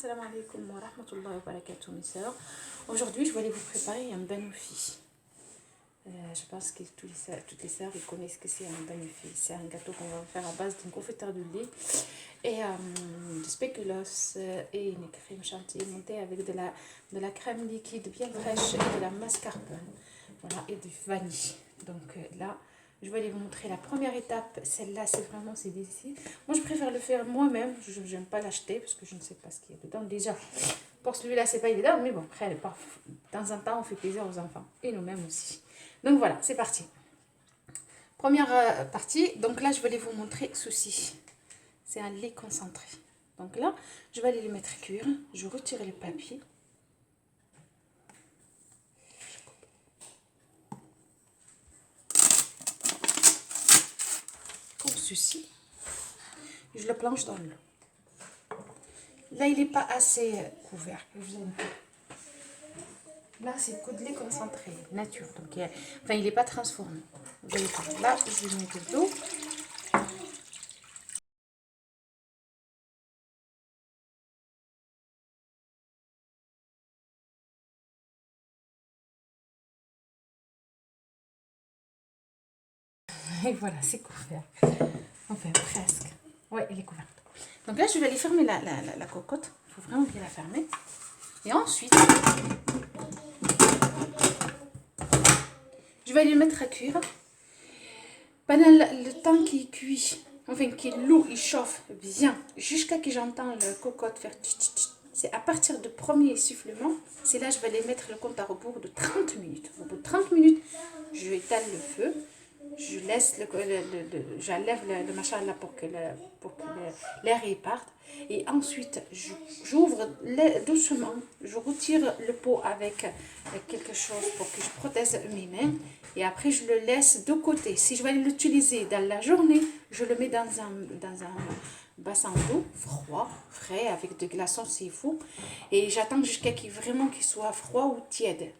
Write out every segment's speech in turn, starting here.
Assalamu alaikum wa rahmatullahi wa barakatuh mes sœurs. Aujourd'hui je vais aller vous préparer un banoufi. Je pense que toutes les sœurs ils connaissent que c'est un banoufi. C'est un gâteau qu'on va faire à base d'une confiture de lait et de spéculoos et une crème chantilly montée avec de la crème liquide bien fraîche et de la mascarpone. Voilà, et du vanille. Donc là, je vais aller vous montrer la première étape. Celle-là, c'est délicieux. Moi, je préfère le faire moi-même. Je n'aime pas l'acheter parce que je ne sais pas ce qu'il y a dedans. Déjà, pour celui-là, c'est pas évident. Mais bon, après, de temps en temps, on fait plaisir aux enfants. Et nous-mêmes aussi. Donc voilà, c'est parti. Première partie. Donc là, je vais aller vous montrer ceci. C'est un lait concentré. Donc là, je vais aller le mettre cuire. Je retire le papier. Ceci, je le plonge dans l'eau. Là, il n'est pas assez couvert. Là, c'est que de lait concentré, nature. Donc, il n'est pas transformé. Vous allez voir. Là, je vais mettre de l'eau. Et voilà, c'est couvert. Enfin, presque. Ouais, il est couvert. Donc là, je vais aller fermer la cocotte. Il faut vraiment bien la fermer. Et ensuite, je vais aller le mettre à cuire. Pendant le temps qu'il cuit, enfin que l'eau il chauffe bien, jusqu'à ce que j'entends la cocotte faire tch. C'est à partir du premier sifflement, c'est là que je vais aller mettre le compte à rebours de 30 minutes. Au bout de 30 minutes, je étale le feu. Je laisse j'enlève le machin là pour que l'air parte. Et ensuite, j'ouvre doucement, je retire le pot avec quelque chose pour que je protège mes mains. Et après, je le laisse de côté. Si je vais l'utiliser dans la journée, je le mets dans un bassin d'eau froid, frais, avec des glaçons s'il faut. Et j'attends jusqu'à qu'il soit froid ou tiède.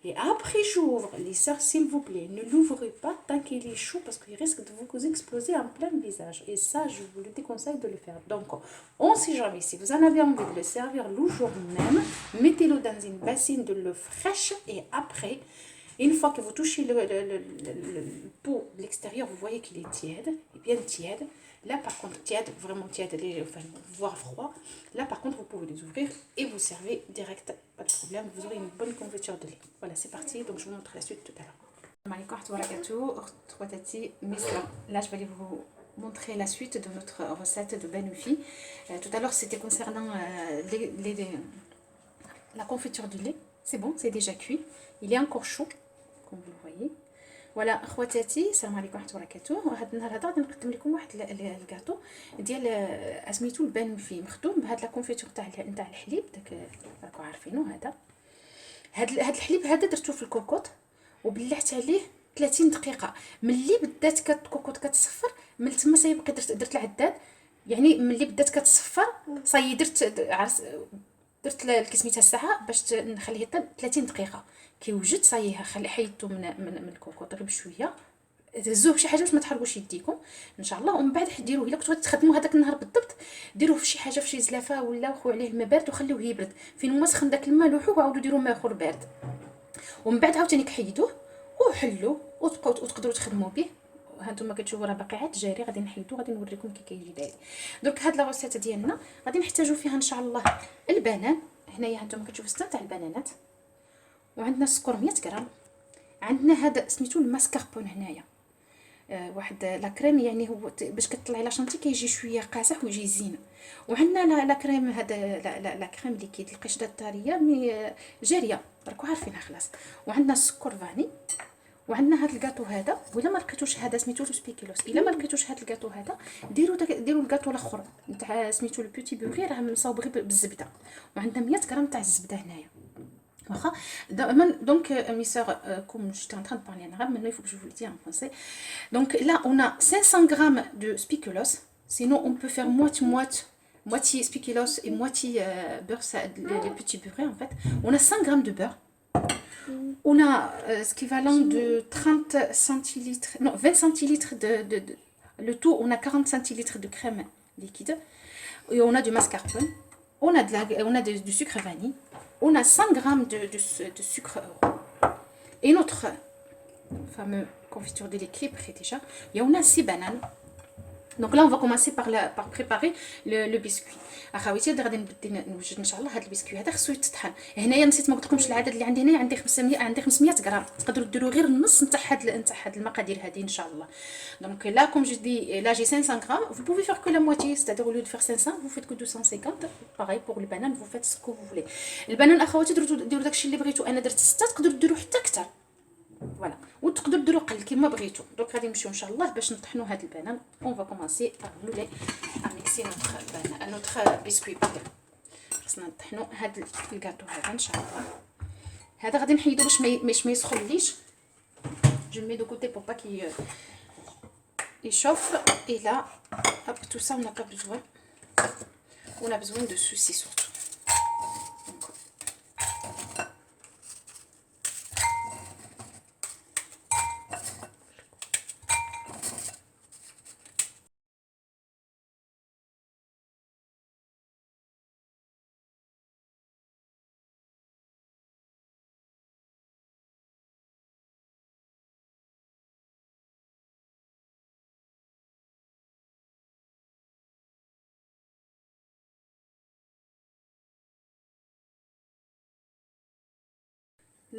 Et après, j'ouvre. Les sœurs, s'il vous plaît, ne l'ouvrez pas tant qu'il est chaud parce qu'il risque de vous exploser en plein visage. Et ça, je vous le déconseille de le faire. Donc, on ne sait jamais. Si vous en avez envie de le servir le jour même, mettez-le dans une bassine de l'eau fraîche. Et après, une fois que vous touchez le pot de l'extérieur, vous voyez qu'il est tiède, bien tiède. Là, par contre, tiède, vraiment tiède, voire froid. Là, par contre, vous pouvez les ouvrir et vous servez direct. Pas de problème, vous aurez une bonne confiture de lait. Voilà, c'est parti. Donc, je vous montre la suite tout à l'heure. Là, je vais aller vous montrer la suite de notre recette de banoufi. Tout à l'heure, c'était concernant la confiture du lait. C'est bon, c'est déjà cuit. Il est encore chaud, comme vous le voyez. ولا خواتاتي السلام عليكم ورحمه الله وبركاته. هذا النهار هذا غادي نقدم لكم واحد الكاطو ديال سميتو البانوفي مخدوم بهاد لا كونفيتور تاع الحليب داك راكم عارفينو. هاد الحليب هذا درتو في الكوكوط وبلعت عليه 30 دقيقه. ملي بدات الكوكوط كتصفر من تما صايبقي درت العداد. يعني ملي بدات كتصفر صاي درت سميتها الساعه باش نخليه حتى 30 دقيقه. كي وجد صاي حيدته من الكوكوط غير بشويه. تهزوه بشي حاجه باش ما تحرقوش يديكم ان شاء الله. ومن بعد ديروه الا كنتو تخدموا هذاك النهار بالضبط، ديروه في شي حاجه، في شي زلافه ولا وخو عليه الماء بارد وخليوه يبرد. فين ما سخن داك الماء لوحوه وعاودوا ديروا ماء اخر بارد. ومن بعد عاوتاني كحيدوه وحلوه وتقدروا تخدموا به. هانتوما كتشوفوا راه باقي عاد جاري. غادي نحيدو غادي نوريكم كي كيجي داير. درك هاد لا غوسيت ديالنا غادي نحتاجو فيها ان شاء الله البنان. هنايا هانتوما كتشوفوا 6 تاع البنانات، وعندنا السكر 100 غرام. عندنا هذا سميتو الماسكاربون هنايا. واحد لا كريم، يعني هو باش كطلعي لا شانتي كيجي شويه قاصح ويجي زين. وعندنا لا كريم هذا لا كريم ليكيد القشده الطريه مي جاريه راكو عارفينها خلاص. وعندنا السكر فاني. وعندنا هذا الكاطو هذا. ولا ما لقيتوش هذا سميتو سبيكيلوس، الا ما لقيتوش هذا الكاطو هذا ديروا الكاطو الاخر نتاع سميتو البوتي بوغي، راه مصاوب غير بالزبده. وعندنا 100 غرام تاع الزبده هنايا. Donc mes sœurs, comme j'étais en train de parler en arabe, maintenant il faut que je vous le dise en français. Donc là on a 500 grammes de spéculoos. Sinon on peut faire moitié spéculoos et moitié beurre, les petits beurrés en fait. On a 100 grammes de beurre. On a ce équivalent de 30 centilitres, non 20 centilitres le tout. On a 40 centilitres de crème liquide et on a du mascarpone. on a du sucre vanille, on a 100 grammes de sucre euro. Et notre fameux confiture de lait qui est prêt déjà. Et on a 6 bananes. Donc là on va commencer par préparer le biscuit. اخواتي غادي نبدا نوجد ان شاء الله هذا البسكوي هذا خصو يتطحن. هنايا نسيت ما قلتلكمش العدد اللي عندي هنا، عندي 500 غرام. تقدروا ديروا غير النص نتاع هاد المقادير هذه ان شاء الله. دونك là comme je dis là j'ai 500 grammes, vous pouvez faire que la moitié, c'est-à-dire au lieu de faire 500 vous faites que 250. pareil pour les bananes, vous faites ce que vous voulez. البنان اخواتي ديروا داكشي اللي بغيتو. انا درت 6، تقدروا ديروا حتى اكثر فوالا، وتقدروا ديروا قل كيما بغيتو. دونك غادي نمشيو ان شاء الله باش نطحنوا هاد البنان. اون فا كومونسي بار نولي ا ميكسي نوتر بسكوي. خصنا نطحنوا هاد الكاطو هذا ان شاء الله. هذا غادي نحيدو باش ما يسخنليش. جو مي دو كوتي بور با كي يشوف. اي لا hop tout ça on n'a pas besoin, on a besoin de ceci surtout.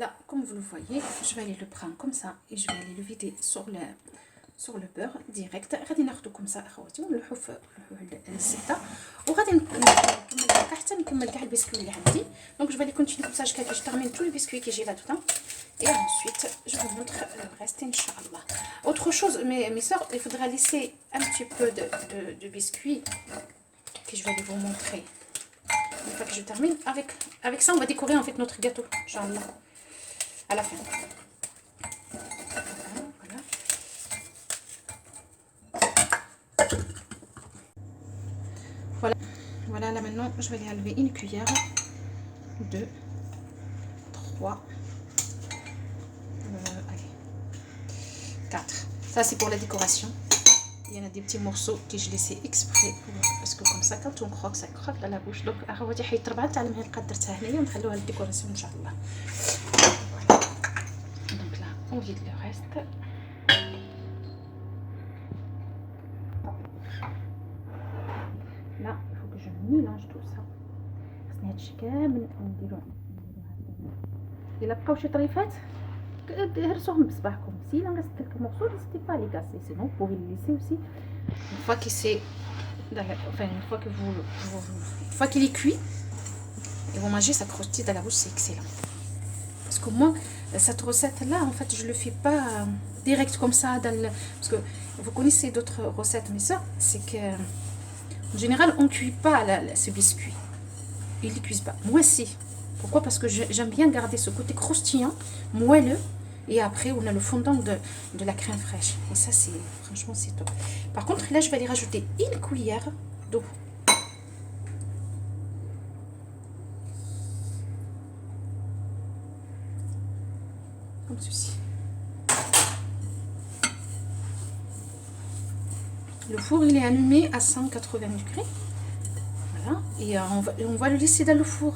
Là, comme vous le voyez, je vais aller le prendre comme ça et je vais aller le vider sur le beurre direct. غادي ناخذو comme ça اخواتي ونلوحو في الزبده وغادي نكمل حتى نكمل كاع البسكوي اللي عندي. Donc je vais aller continuer comme ça jusqu'à que je termine tous les biscuits que j'ai là-dedans et ensuite je vous montre le reste inchallah. Autre chose mes soeurs, il faudra laisser un petit peu de biscuits que je vais aller vous montrer. Une fois que je termine avec ça on va décorer en fait notre gâteau inchallah à la fin. Voilà, là maintenant je vais aller enlever une cuillère, 2, 3, allez, 4. Ça c'est pour la décoration. Il y en a des petits morceaux que je laissais exprès parce que comme ça quand on croque ça croque dans la bouche. Donc اخواتي حيت 4 تاع المعلقات درتها هنايا ونخلوها للديكوراسيون ان شاء الله. Donc là on vide le reste. Là il faut que je mélange tout ça. خصني هادشي كامل نديرو هكا. الا بقاو شي طريفات هرسوهم بصباعكم. Si il en reste quelques morceaux, n'hésitez pas à les casser. Sinon, vous pouvez les laisser aussi. Une fois qu'il est cuit, et vous mangez, ça croustille dans la bouche, c'est excellent. Parce que moi, cette recette-là, en fait, je le fais pas direct comme ça parce que vous connaissez d'autres recettes, mes soeurs, c'est que en général, on cuit pas ce biscuit. Ils ne cuisent pas. Moi, si. Pourquoi? Parce que j'aime bien garder ce côté croustillant, moelleux. Et après, on a le fondant de la crème fraîche. Et ça, franchement, c'est top. Par contre, là, je vais aller rajouter une cuillère d'eau. Comme ceci. Le four, il est allumé à 180 degrés. Voilà. Et on va le laisser dans le four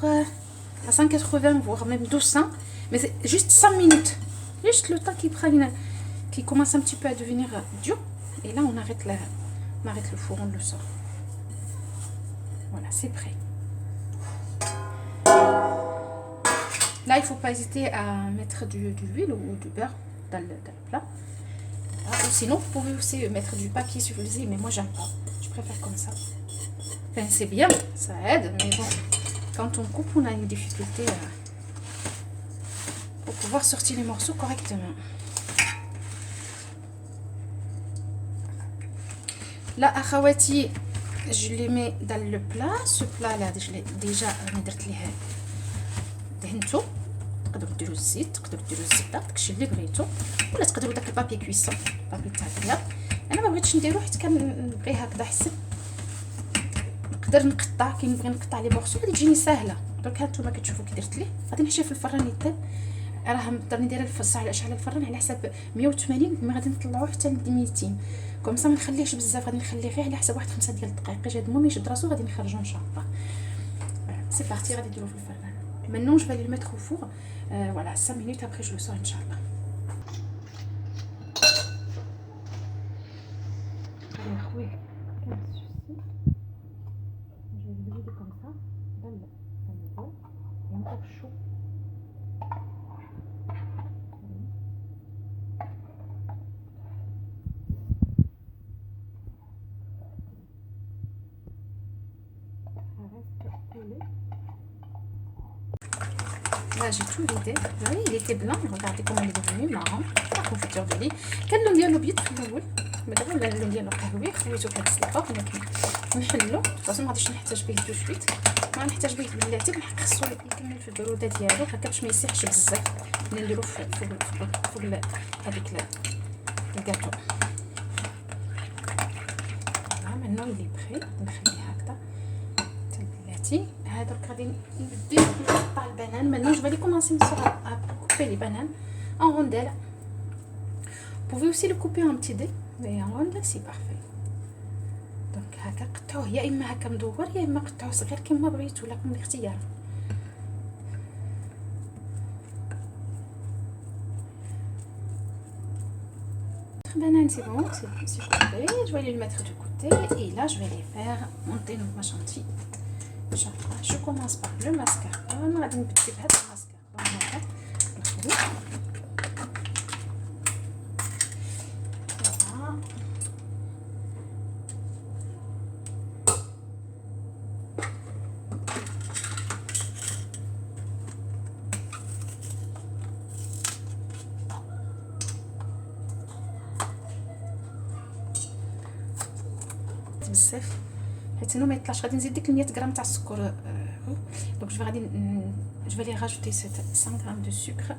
à 180, voire même 200. Mais c'est juste 5 minutes. Juste le temps qui commence un petit peu à devenir dur. Et là, on arrête le four, on le sort. Voilà, c'est prêt. Là, il ne faut pas hésiter à mettre de l'huile ou du beurre dans le plat. Voilà. Ou sinon, vous pouvez aussi mettre du papier sulfuré, mais moi, j'aime pas. Je préfère comme ça. Enfin, c'est bien, ça aide, mais bon, quand on coupe, on a une difficulté pour pouvoir sortir les morceaux correctement. Là, akhawati, je les mets dans le plat. Ce plat là, je l'ai déjà دهنتو. تقدروا ديروا الزيت، تقدروا ديروا الزبده، داكشي اللي بغيتو، ولا تقدروا داك البابي كويسون، بابي تاع البيض. انا ما بغيتش نديرو حيت كنبغي هكذا حسن نقدر نقطع كي نبغي نقطع لي مورسو غادي تجيني ساهله. دونك هانتوما كتشوفوا كي درت ليه غادي نحشيه في الفران يطيب. راه نقدر ندير الساعه على الفران على حساب 180 ما غادي نطلعوه حتى ل 200 كوم سا ما نخليهش بزاف، غادي نخليه غير على حساب واحد 5 ديال الدقائق. هاد المهم يشد راسو غادي نخرجو ان شاء الله. c'est parti, غادي نديرو في الفران. Maintenant je vais le mettre au four. Voilà, 5 minutes après je le sors inchallah. غادي نخويه كما السوسي. Je vais le brider comme ça dans le pot. Il est encore chaud. Là j'ai tout vidé. Vous voyez, il était blanc. Regardez comment il est devenu marron. La confiture de lait. كان اللون ديالو ابيض في الاول، ما دابا ولا اللون ديالو قهوي. خويته في هاد السلقه ولكن نحلو. فاصلا ما غاديش نحتاج به دو سويت، ما نحتاج به بلاتي، بالحق خصو يكمل في البروده ديالو هكا باش ما يسيحش بزاف. ملي نديرو فوق هذيك الكاطو. maintenant il est prêt. نخليه هكذا حتى بلاتي. هذا غادي نبدي نقطع البنان. maintenant je vais aller commencer à couper les bananes en rondelles. Vous pouvez aussi le couper en petits dés, mais en rondelles c'est parfait. donc هكا قطعوه يا اما هكا مدور يا اما قطعوه صغير كما بغيتو، لكم الاختيار. Banane, c'est bon, c'est coupé. Je vais les mettre de côté et là je vais les faire monter donc ma chantilly. Je commence par le mascarpone. On va une petite pâte de mascarpone. Voilà. بزاف حيت هنا ما يطلعش. غادي نزيد ديك 100 غرام تاع السكر. donc je vais les rajouter 5 grammes de sucre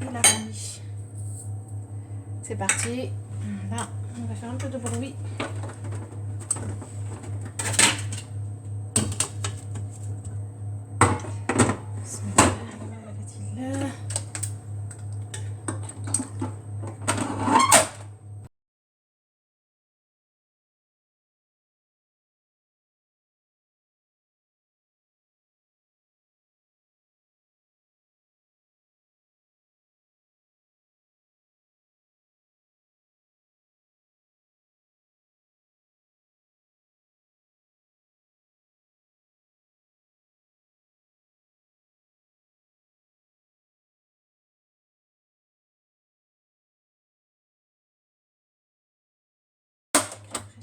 et la vanille. C'est parti. Là on va faire un peu de bruit.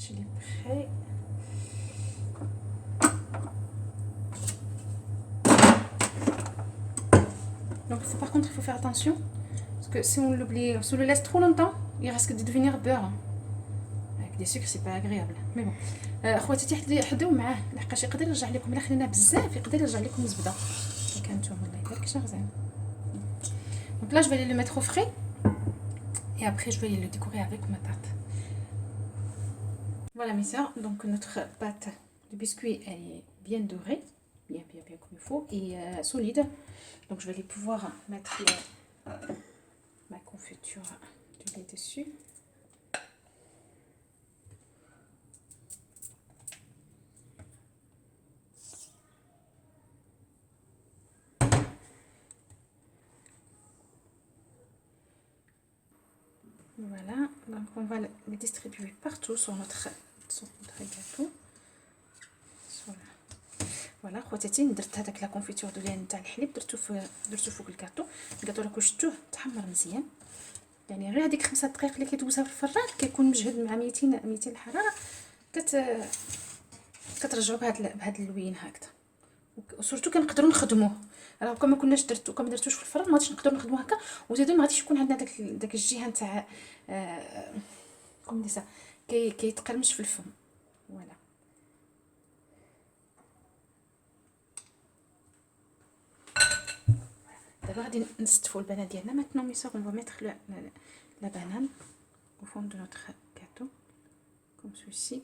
Je l'ai prêt. Donc par contre il faut faire attention parce que si on l'oublie, si on le laisse trop longtemps, il risque de devenir beurre. Avec des sucres c'est pas agréable. Mais bon. خواتاتي حداو معاه لحقاش يقدر يرجع لكم الا خلينا بزاف يقدر يرجع لكم الزبده. كنتوما الله يبارك شنو غزال. Donc là je vais aller le mettre au frais et après je vais le décorer avec ma tarte. Voilà mes soeurs, donc notre pâte de biscuit elle est bien dorée, bien comme il faut et solide. Donc je vais aller pouvoir mettre ma confiture de lait dessus. Voilà, donc on va le distribuer partout sur notre gâteau. Voilà, خواتاتي درت هذاك لا كونفيتور ديال تاع الحليب درتو فوق الكاطو. الكاطو راه شفتوه تحمر مزيان، يعني غير هذيك 5 دقائق اللي كيدوزها في الفران كيكون مجهد مع 200 الحراره كترجعوا بهذا اللوين هكذا. وسورتو كنقدروا نخدموه، راه كما كناش كما درتوش في الفران ما غاديش نقدروا نخدموه هكا، وزيدو ما غاديش يكون عندنا داك الجهه نتاع كوم دي سا كيتقرمش في الفم. فوالا دابا غادي نستفوا البنان ديالنا. maintenant mes soeurs on va mettre la banane au fond de notre gâteau comme ceci.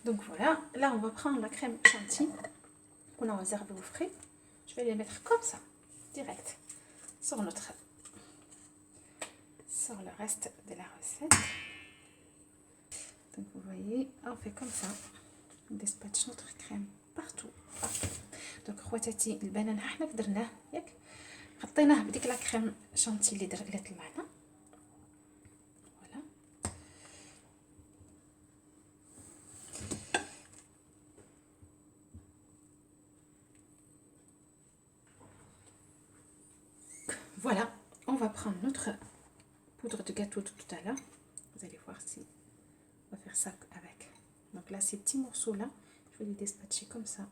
Donc voilà, là on va prendre la crème chantilly qu'on a réservée au frais. Je vais les mettre comme ça, direct sur notre sort le reste de la recette. Donc vous voyez, on fait comme ça. On dispatche notre crème partout. Donc خواتاتي البنان حنا درناه ياك غطيناه بديك لا كريم شانتي اللي درت معنا. فوالا voilà, on va prendre notre poudre de gâteau de tout à l'heure. Vous allez voir si on va faire ça avec. Donc là, ces petits morceaux là, je vais les dispatcher comme ça.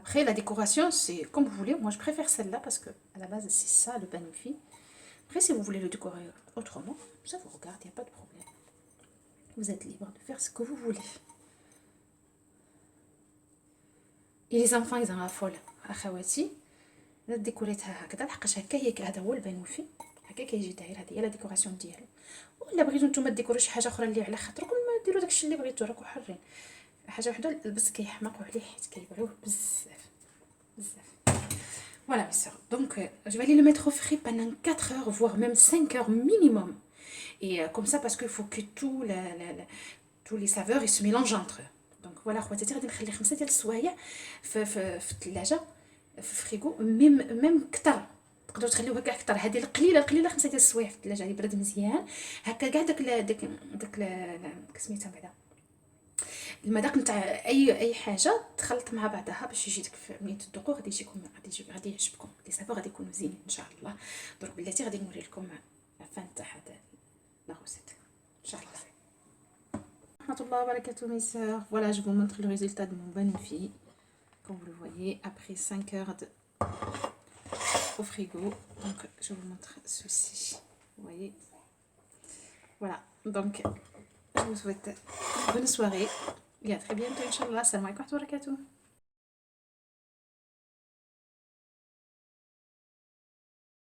Après, la décoration, c'est comme vous voulez. Moi, je préfère celle-là parce que à la base, c'est ça le banouffi. Après, si vous voulez le décorer autrement, ça vous regarde, il n'y a pas de problème. Vous êtes libre de faire ce que vous voulez. Et les enfants, ils en raffolent. أخواتي ديكوريتها هكذا لحقاش هكا هذا هو البانوفي هكا كيجي داير. هذه هي لا ديكوراسيون ديالو. ولا بغيتو نتوما ديكوريو شي حاجه اخرى اللي على خاطركم ما ديروا داكشي اللي بغيتو، راكم حرين. حاجه وحده البس كيحماقوا عليه حيت كيبغيوه بزاف بزاف. Voilà mes soeurs, donc je vais aller le mettre au frais pendant 4 heures, voire même 5 heures minimum. Et comme ça, parce qu'il faut que tous les saveurs ils se mélangent entre eux. Donc voilà, خواتاتي غادي نخلي 5 ديال السوايع في الثلاجه في الفريغو، ميم كتر تقدروا تخليوها كاع كتر. هذه القليله 5 ديال السوايع في الثلاجه غادي يبرد مزيان هكا كاع داك سميتها بعدا المذاق نتاع اي حاجه تخلط مع بعضها باش يجي داك ملي تذوقوا غادي يعجبكم. لي سافور غادي يكونوا زينين ان شاء الله. دروك بلاتي غادي نوري لكم لا فان تاع هذا لا روسيت ان شاء الله. ورحمه الله وبركاته mes sœurs. Voilà, je vous montre le résultat de mon banouffi comme vous le voyez après 5 heures au frigo. Donc je vous montre ceci, vous voyez. Voilà, donc je vous souhaite bonne soirée et à très bientôt, Inch'Allah. Salam alaikum wa rahmatullahi wa barakatuh.